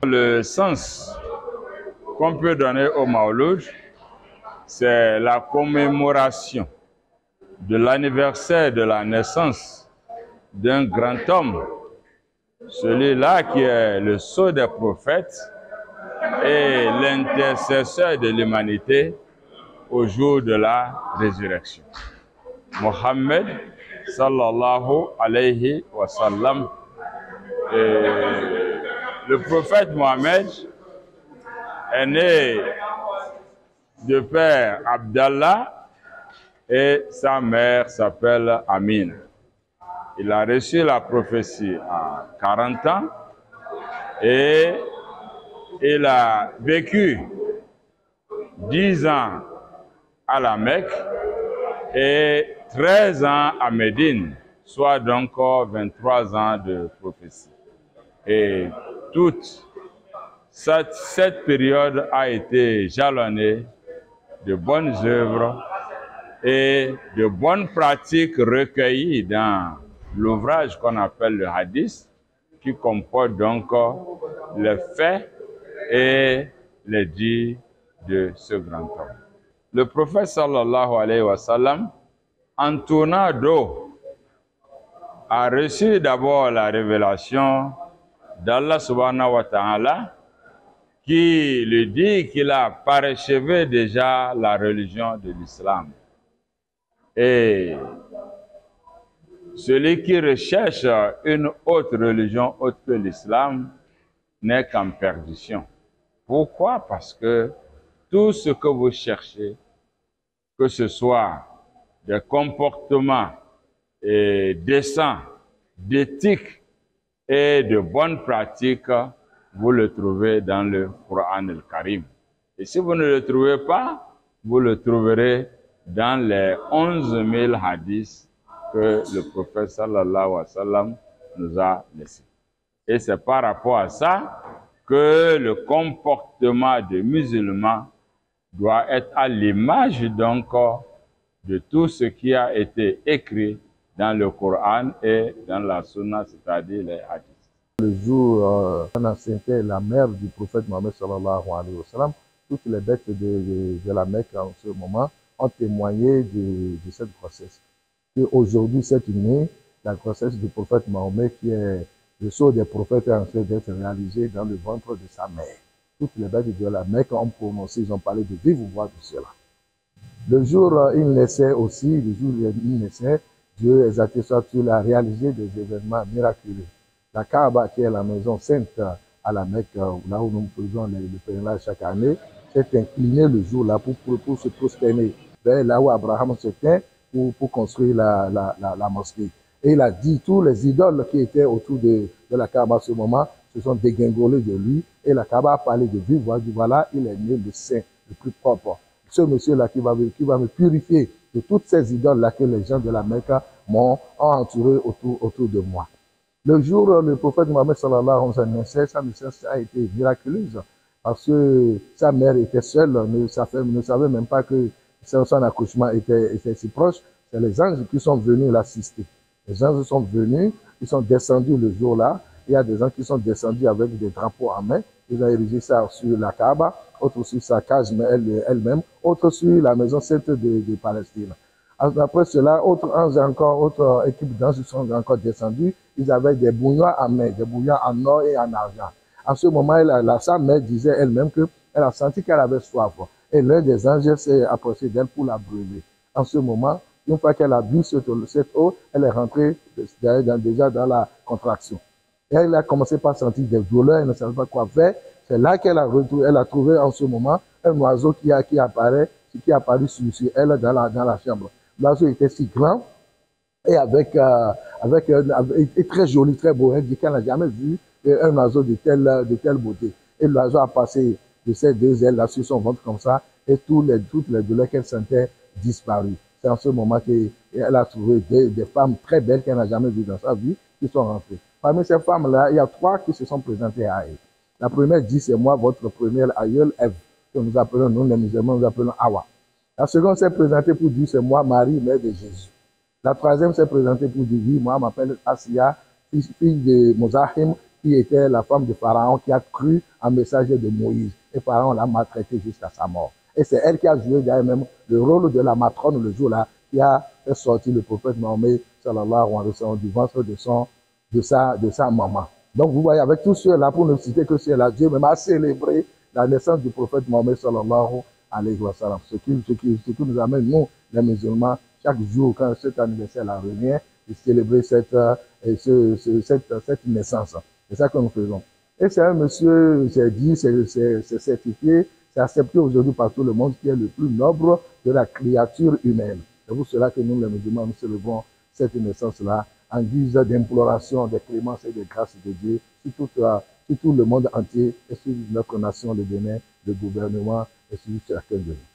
Le sens qu'on peut donner au Mawlud, c'est la commémoration de l'anniversaire de la naissance d'un grand homme, celui-là qui est le sceau des prophètes et l'intercesseur de l'humanité au jour de la résurrection. Mohammed sallallahu alayhi wa sallam. Le prophète Mohammed est né de père Abdallah et sa mère s'appelle Amine. Il a reçu la prophétie à 40 ans et il a vécu 10 ans à la Mecque et 13 ans à Médine, soit donc 23 ans de prophétie. Et toute cette période a été jalonnée de bonnes œuvres et de bonnes pratiques recueillies dans l'ouvrage qu'on appelle le hadith, qui comporte donc les faits et les dits de ce grand homme. Le prophète sallallahu alayhi wa sallam, en tournant d'eau, a reçu d'abord la révélation d'Allah subhanahu wa ta'ala, qui lui dit qu'il a parachevé déjà la religion de l'islam. Et celui qui recherche une autre religion autre que l'islam n'est qu'en perdition. Pourquoi? Parce que tout ce que vous cherchez, que ce soit des comportements décents, d'éthique et de bonnes pratiques, vous le trouvez dans le Coran al-Karim. Et si vous ne le trouvez pas, vous le trouverez dans les 11 000 hadiths que le prophète sallallahu alayhi wa sallam nous a laissés. Et c'est par rapport à ça que le comportement des musulmans doit être à l'image donc de tout ce qui a été écrit dans le Coran et dans la Sunna, c'est-à-dire les hadiths. Le jour où C'était la mère du prophète Mohammed sallallahu alayhi wa sallam, toutes les bêtes de la Mecque en ce moment ont témoigné de cette grossesse. Et aujourd'hui, cette nuit, la grossesse du prophète Mahomet, qui est le sceau des prophètes, est en train d'être réalisée dans le ventre de sa mère. Toutes les bêtes de la Mecque ont prononcé, ils ont parlé de vive voix de cela. Le jour où il naissait aussi, le jour où il naissait, Dieu exalté soit-il a réalisé des événements miraculeux. La Kaaba, qui est la maison sainte à la Mecque, là où nous faisons le pèlerinage chaque année, s'est incliné le jour-là pour se prosterner vers là où Abraham se tint pour construire la mosquée. Et il a dit, tous les idoles qui étaient autour de la Kaaba à ce moment se sont dégringolés de lui. Et la Kaaba a parlé de vive voix, voilà, il est né le saint, le plus propre. Ce monsieur-là qui va me purifier de toutes ces idoles-là que les gens de la Mecque m'ont entouré autour de moi. Le jour où le prophète Mohammed sallallahu alayhi wa sallam naissait, sa naissance a été miraculeuse parce que sa mère était seule, ne savait même pas que son accouchement était si proche. C'est les anges qui sont venus l'assister. Les anges sont venus, ils sont descendus le jour-là. Il y a des gens qui sont descendus avec des drapeaux en main. Ils ont érigé ça sur la Kaaba, autres sur sa cage elle-même, autres sur la maison sainte de Palestine. Après cela, autre équipe d'anges sont encore descendus. Ils avaient des bouillons en main, des bouillons en or et en argent. En ce moment, sa mère disait elle-même qu'elle a senti qu'elle avait soif. Et l'un des anges s'est approché d'elle pour la brûler. En ce moment, une fois qu'elle a bu cette eau, elle est rentrée déjà dans la contraction. Et elle a commencé par sentir des douleurs, elle ne savait pas quoi faire. C'est là qu'elle a trouvé en ce moment un oiseau qui est apparu sur elle dans la chambre. L'oiseau était si grand et et très joli, très beau. Elle dit qu'elle n'a jamais vu un oiseau de telle beauté. Et l'oiseau a passé de ses deux ailes là sur son ventre comme ça, et toutes les douleurs qu'elle sentait disparues. C'est en ce moment qu'elle a trouvé des femmes très belles qu'elle n'a jamais vues dans sa vie, qui sont rentrées. Parmi ces femmes-là, il y a 3 qui se sont présentées à elle. La première dit, c'est moi, votre première aïeule, Ève, que nous appelons, nous les musulmans, nous appelons Hawa. La seconde s'est présentée pour dire, c'est moi, Marie, mère de Jésus. La troisième s'est présentée pour dire, oui, moi, je m'appelle Asiya, fille de Mozahim, qui était la femme de Pharaon, qui a cru en messager de Moïse. Et Pharaon l'a maltraité jusqu'à sa mort. Et c'est elle qui a joué d'ailleurs même le rôle de la matrone le jour-là, qui a fait sortir le prophète Mahomet, sallallahu alayhi wa sallam, du ventre de sa maman. Donc vous voyez, avec tous ceux-là, pour ne citer que ceux-là, Dieu même a célébré la naissance du prophète Mahomet, sallallahu alayhi wa sallam. Ce qui nous amène, nous, les musulmans, chaque jour, quand cet anniversaire-là revient, de célébrer cette naissance. C'est ça que nous faisons. Et c'est un monsieur, c'est dit, c'est certifié, c'est accepté aujourd'hui par tout le monde, qui est le plus noble de la créature humaine. C'est pour cela que nous, les musulmans, nous célébrons cette naissance-là en guise d'imploration des clémences et des grâces de Dieu sur tout le monde entier et sur notre nation, le Bénin, le gouvernement et sur chacun de nous.